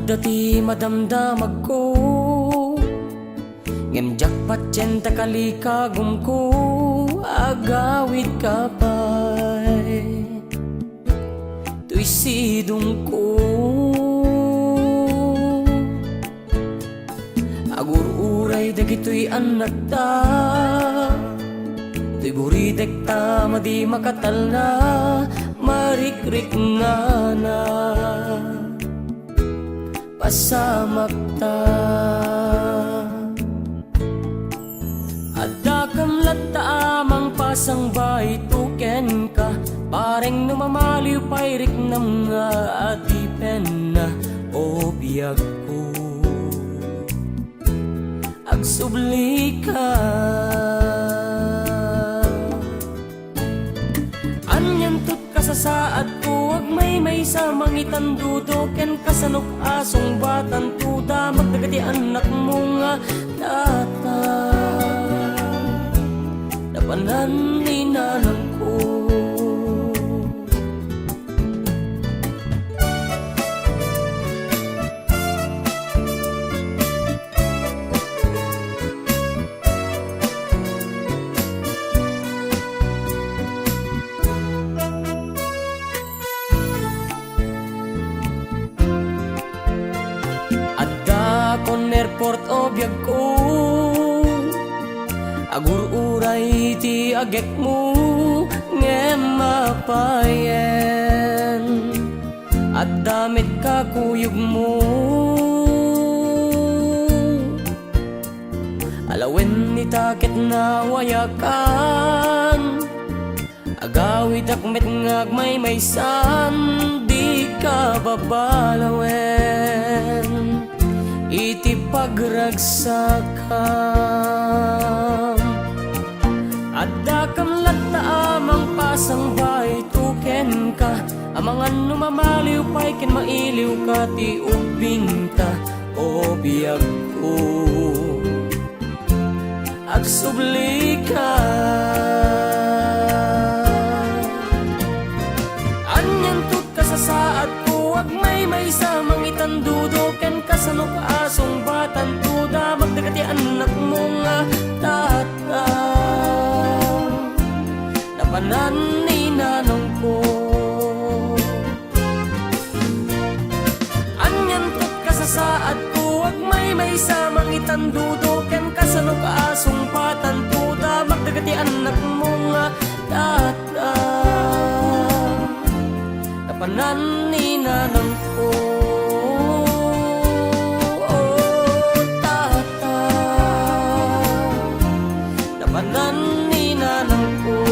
Dati madamdamag ko ngem jakpat centa kali kagum ko agawid ka pa'y tuy sidong ko agur uray dagitoy anak ta tuy buridek ta madi makatal na marikrik nga na pasamak ta adakam latta amang pasang bay tuken ka pareng numamaliw payrik nam nga atipen na o biyag ko agsubli ka anyan tut kasasaad ko ag may sa mangitan dudoken kasanok asong batan tuda magdagati anak mo nga data dapanan ni nanang ko kon airport o biyag ko agur uray ti agek mo ngem mapayen at damit ka kuyog mo alawen ni takit na wayakan agawid akmet ngag may san di ka babalawen iti pagragsakam adakam latta amang pasang bay tuken ka amangan numamaliw pay ken mailiw ka ti ubing ta o biyag ko agsubli ka anyan tut kasasaad ko ag may sa mangitan dudoken kasanok asong batan tuda magdagati anak mo nga tata napanan ni nanong ko anyan tut kasasaad ko ag may sa mangitan dudoken kasanok asong batan tuda magdagati anak mo nga tata napanan ni nanong ko napanan ni nanang ko